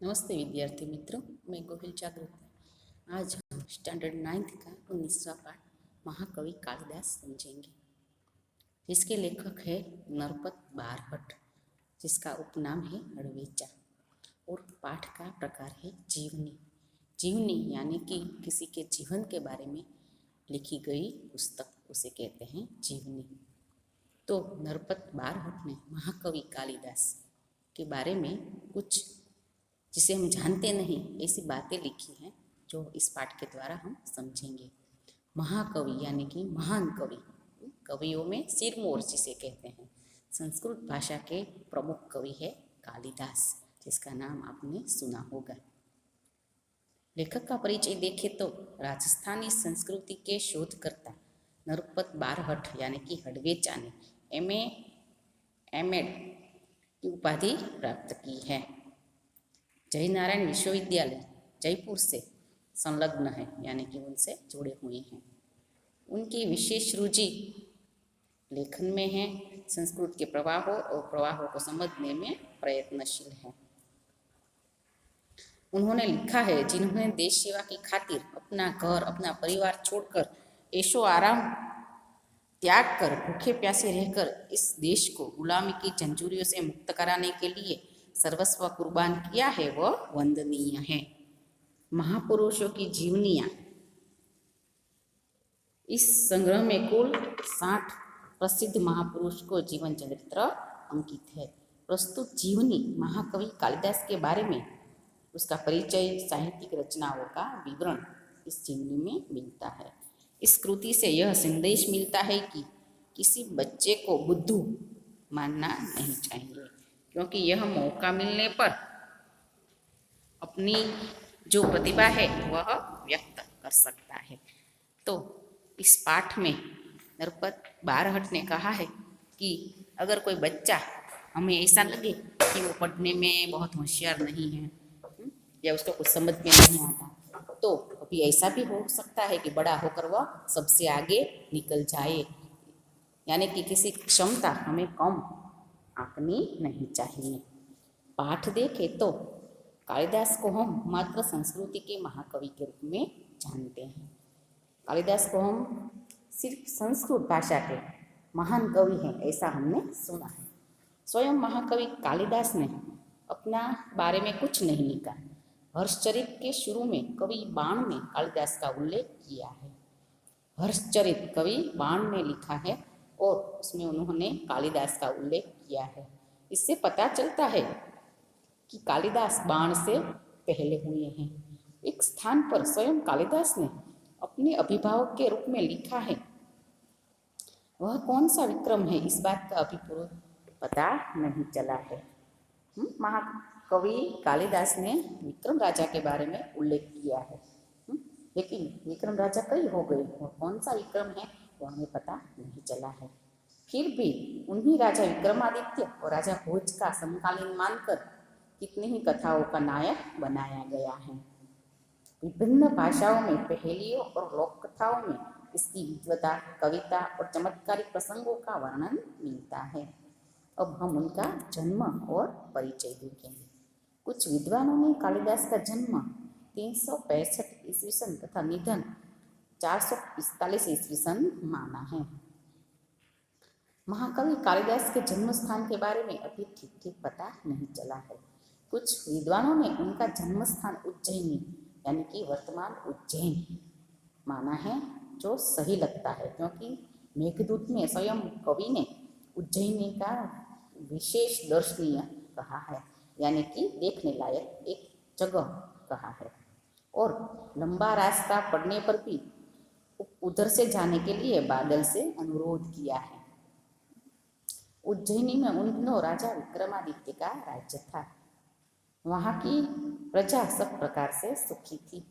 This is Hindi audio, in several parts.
नमस्ते विद्यार्थी मित्रों, मैं गोहिल जागृत। आज हम स्टैंडर्ड 9th का 19वां पाठ महाकवि कालिदास समझेंगे, जिसके लेखक है नरपत बारहट, जिसका उपनाम है हड़वेचा। और पाठ का प्रकार है जीवनी। जीवनी यानी कि किसी के जीवन के बारे में लिखी गई पुस्तक, उसे कहते हैं जीवनी। तो नरपत बारहट ने महाकवि कालिदास के बारे में कुछ जिसे हम जानते नहीं ऐसी बातें लिखी हैं, जो इस पाठ के द्वारा हम समझेंगे। महाकवि यानी कि महान कवि, कवियों में सिरमौर जिसे कहते हैं। संस्कृत भाषा के प्रमुख कवि है कालिदास, जिसका नाम आपने सुना होगा। लेखक का परिचय देखें तो राजस्थानी संस्कृति के शोधकर्ता नरपत बारहट यानी कि हड़वेचा ने एम.एड की उपाधि प्राप्त की है। जय नारायण विश्वविद्यालय जयपुर से संलग्न है, यानी कि उनसे जुड़े हुए हैं। उनकी विशेष रुचि लेखन में है, संस्कृत के प्रवाहों और प्रवाहों को समझने में प्रयत्नशील है। उन्होंने लिखा है, जिन्होंने देश सेवा की खातिर अपना घर, अपना परिवार छोड़कर, ऐशो आराम त्याग कर, भूखे प्यासे रहकर इस देश को गुलामी की जंजीरों से मुक्त कराने के लिए सर्वस्व कुर्बान किया है, वह वंदनीय है। महापुरुषों की जीवनियाँ, इस संग्रह में कुल 60 प्रसिद्ध महापुरुष को जीवन चरित्र अंकित है। प्रस्तुत जीवनी महाकवि कालिदास के बारे में उसका परिचय, साहित्यिक रचनाओं का विवरण इस जीवनी में मिलता है। इस कृति से यह संदेश मिलता है कि किसी बच्चे को बुद्धू मानना नहीं चाहिए, क्योंकि यह मौका मिलने पर अपनी जो प्रतिभा है वह व्यक्त कर सकता है। तो इस पाठ में नरपत बारहट ने कहा है कि अगर कोई बच्चा, हमें ऐसा लगे कि वो पढ़ने में बहुत होशियार नहीं है या उसको कुछ समझ में नहीं आता, तो अभी ऐसा भी हो सकता है कि बड़ा होकर वह सबसे आगे निकल जाए। यानी कि किसी क्षमता हमें कम आंकनी नहीं चाहिए। पाठ देखें तो कालिदास को हम मात्र संस्कृति के महाकवि के रूप में जानते हैं। कालिदास को हम सिर्फ संस्कृत भाषा के महान कवि हैं ऐसा हमने सुना है। स्वयं महाकवि कालिदास ने अपना बारे में कुछ नहीं लिखा। हर्षचरित के शुरू में कवि बाण ने कालिदास का उल्लेख किया है। हर्षचरित कवि बाण ने लिखा है और उसमें उन्होंने कालिदास का उल्लेख किया है। इससे पता चलता है कि कालिदास बाण से पहले हुए हैं। एक स्थान पर स्वयं कालिदास ने अपने अभिभावक के रूप में लिखा है। वह कौन सा विक्रम है, इस बात का अभी पूरा पता नहीं चला है। महाकवि कालिदास ने विक्रम राजा के बारे में उल्लेख किया है, लेकिन विक्रम राजा कई हो गए और कौन सा विक्रम है वो हमें पता नहीं चला है। फिर भी उन्हीं राजा विक्रमादित्य और राजा भोज का समकालीन मानकर कितनी ही कथाओं का नायक बनाया गया है। विभिन्न भाषाओं में पहेलियों और लोक कथाओं में इसकी विद्वता, कविता और चमत्कारिक प्रसंगों का वर्णन मिलता है। अब हम उनका जन्म और परिचय देखेंगे। कुछ विद्वानों ने कालिदास का जन्म 365 ईस्वी सन तथा निधन 445 ईस्वी सन माना है। महाकवि कालिदास के जन्म स्थान के बारे में अभी ठीक ठीक पता नहीं चला है। कुछ विद्वानों ने उनका जन्म स्थान उज्जैनी यानी कि वर्तमान उज्जैन माना है, जो सही लगता है, क्योंकि मेघदूत में स्वयं कवि ने उज्जैनी का विशेष दर्शनीय कहा है, यानी कि देखने लायक एक जगह कहा है। और लंबा रास्ता पड़ने पर भी उधर से जाने के लिए बादल से अनुरोध किया है। उज्जैनी में उन दिनों राजा विक्रमादित्य का राज्य था। वहाँ की प्रजा सब प्रकार से सुखी थी।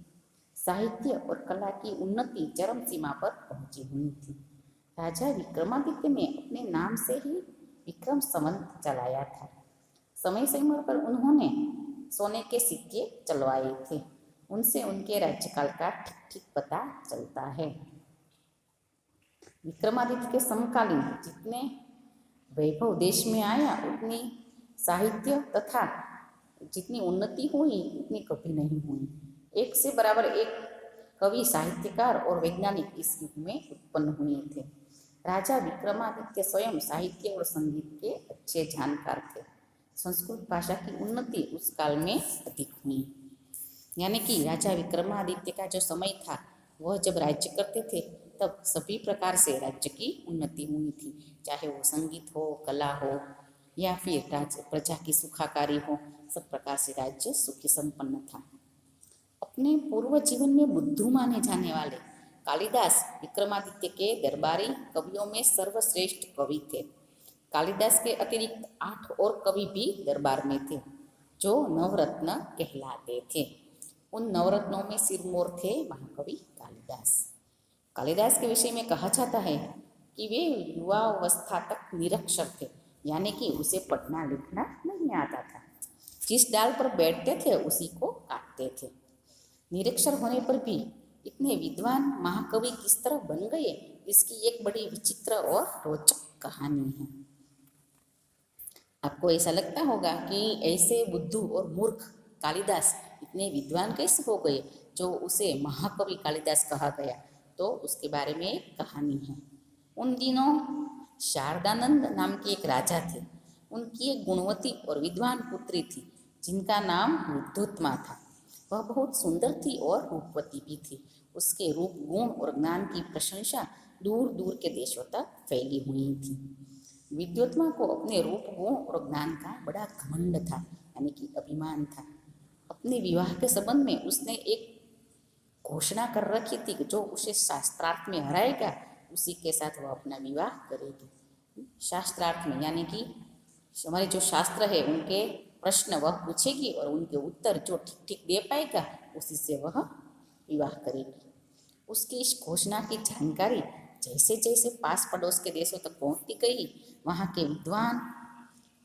साहित्य और कला की उन्नति चरम सीमा पर पहुंची हुई थी। राजा विक्रमादित्य ने अपने नाम से ही विक्रम संवत चलाया था। समय समय पर उन्होंने सोने के सिक्के चलवाए थे। उनसे उनके राज्यकाल का ठीक ठीक पता चलता है। विक्रमादित्य के समकालीन जितने वैभव देश में आया, उतनी साहित्य तथा जितनी उन्नति हुई उतनी कभी नहीं हुई। एक से बराबर एक कवि, साहित्यकार और वैज्ञानिक इस युग में उत्पन्न हुए थे। राजा विक्रमादित्य स्वयं साहित्य और संगीत के अच्छे जानकार थे। संस्कृत भाषा की उन्नति उस काल में अधिक हुई। यानी कि राजा विक्रमादित्य का जो समय था, वह जब राज्य करते थे तब सभी प्रकार से राज्य की उन्नति हुई थी, चाहे वो संगीत हो, कला हो या फिर राज्य प्रजा की सुखाकारी हो, सब प्रकार से राज्य सुखी संपन्न था। अपने पूर्व जीवन में बुद्धू माने जाने वाले कालिदास विक्रमादित्य के दरबारी कवियों में सर्वश्रेष्ठ कवि थे। कालिदास के अतिरिक्त 8 और कवि भी दरबार में थे जो नवरत्न कहलाते थे। उन नवरत्नों में सिरमौर थे महाकवि कालिदास। कालिदास के विषय में कहा जाता है कि वे युवावस्था तक निरक्षर थे, यानी कि उसे पढ़ना लिखना नहीं आता था। जिस डाल पर बैठते थे उसी को काटते थे। निरक्षर होने पर भी इतने विद्वान महाकवि किस तरह बन गए, इसकी एक बड़ी विचित्र और रोचक कहानी है। आपको ऐसा लगता होगा कि ऐसे बुद्धू और मूर्ख कालिदास इतने विद्वान कैसे हो गए जो उसे महाकवि कालिदास कहा गया। तो उसके बारे में एक कहानी है। उन दिनों शारदानंद नाम के एक राजा थे। उनकी एक गुणवती और विद्वान पुत्री थी जिनका नाम विद्युत्मा था। वह बहुत सुंदर थी और रूपवती भी थी। उसके रूप, गुण और ज्ञान की प्रशंसा दूर दूर के देशों तक फैली हुई थी। विद्युत्मा को अपने रूप, गुण और ज्ञान का बड़ा घमंड था, यानी कि अभिमान था। अपने विवाह के संबंध में उसने एक घोषणा कर रखी थी कि जो उसे शास्त्रार्थ में हराएगा उसी के साथ वह अपना विवाह करेगी। शास्त्रार्थ में यानी कि हमारे जो शास्त्र है उनके प्रश्न वह पूछेगी और उनके उत्तर जो ठीक ठीक दे पाएगा उसी से वह विवाह करेगी। उसकी इस घोषणा की जानकारी जैसे जैसे पास पड़ोस के देशों तक पहुंचती गई, वहाँ के विद्वान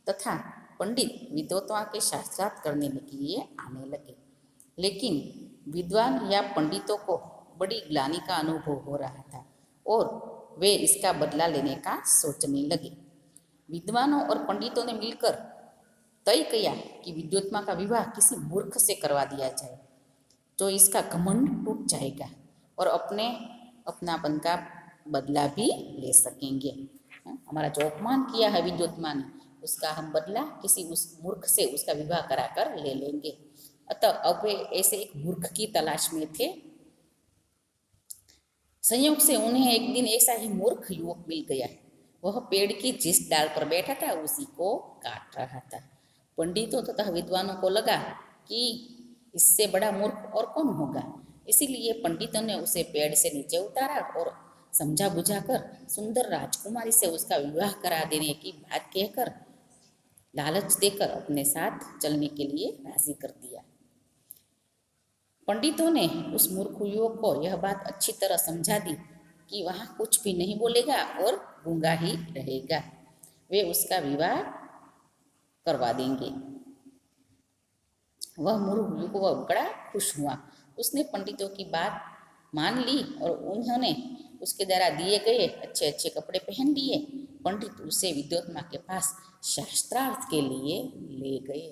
तथा पंडित विद्वत्ता के शास्त्रार्थ करने के लिए आने लगे। लेकिन विद्वान या पंडितों को बड़ी ग्लानि का अनुभव हो रहा था और वे इसका बदला लेने का सोचने लगे। विद्वानों और पंडितों ने मिलकर तय किया कि विद्युत्मा का विवाह किसी मूर्ख से करवा दिया जाए, तो इसका घमंड टूट जाएगा और अपनापन का बदला भी ले सकेंगे। हमारा जो अपमान किया है विद्युत्मा ने, उसका हम बदला किसी उस मूर्ख से उसका विवाह कराकर ले लेंगे। अतः अब वे ऐसे एक मूर्ख की तलाश में थे। संयोग से उन्हें एक दिन ऐसा ही मूर्ख युवक मिल गया। वह पेड़ की जिस डाल पर बैठा था उसी को काट रहा था। पंडितों तथा विद्वानों को लगा कि इससे बड़ा मूर्ख और कौन होगा, इसीलिए पंडितों ने उसे पेड़ से नीचे उतारा और समझा बुझाकर सुंदर राजकुमारी से उसका विवाह करा देने की बात कहकर लालच देकर अपने साथ चलने के लिए राजी कर दिया। पंडितों ने उस मूर्ख युवक को यह बात अच्छी तरह समझा दी कि वहाँ कुछ भी नहीं बोलेगा और गूंगा ही रहेगा, वे उसका विवाह करवा देंगे। वह मूर्ख युवक बड़ा खुश हुआ। उसने पंडितों की बात मान ली और उन्होंने उसके द्वारा दिए गए अच्छे अच्छे कपड़े पहन लिए। पंडित उसे विद्युत्मा के पास शास्त्रार्थ के लिए ले गए।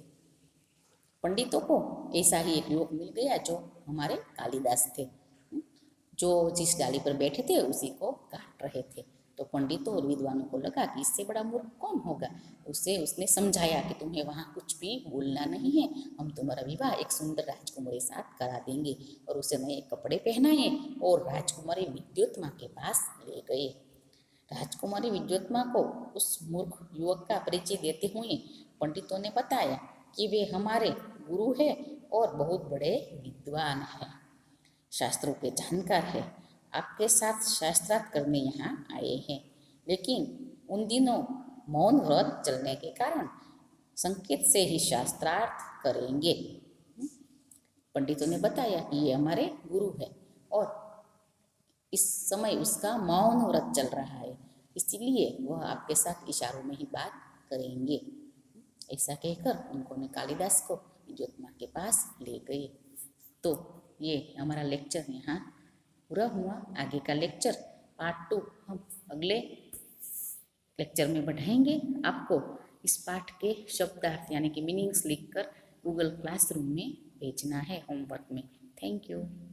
पंडितों को ऐसा ही एक युवक मिल गया जो हमारे कालिदास थे, जो जिस डाली पर बैठे थे उसी को काट रहे थे। तो पंडितों और विद्वानों को लगा कि इससे बड़ा मूर्ख कौन होगा। उसने समझाया कि तुम्हें वहाँ कुछ भी बोलना नहीं है, हम तुम्हारा विवाह एक सुंदर राजकुमारी साथ करा देंगे। और उसे नए कपड़े पहनाए और राजकुमारी विद्युत्मा के पास ले गए। राजकुमारी विद्युत्मा को उस मूर्ख युवक का परिचय देते हुए पंडितों ने बताया कि वे हमारे गुरु हैं और बहुत बड़े विद्वान हैं, शास्त्रों के जानकार है, आपके साथ शास्त्रार्थ करने यहाँ आए हैं। लेकिन उन दिनों मौन व्रत चलने के कारण संकेत से ही शास्त्रार्थ करेंगे। पंडितों ने बताया कि ये हमारे गुरु है और इस समय उसका मौन व्रत चल रहा है, इसीलिए वह आपके साथ इशारों में ही बात करेंगे। ऐसा कहकर उन्होंने कालिदास को विद्युत्मा के पास ले गए। तो ये हमारा लेक्चर यहाँ पूरा हुआ। आगे का लेक्चर पार्ट 2 हम अगले लेक्चर में बढ़ाएंगे। आपको इस पाठ के शब्दार्थ यानी कि मीनिंग्स लिखकर गूगल क्लासरूम में भेजना है होमवर्क में। Thank you.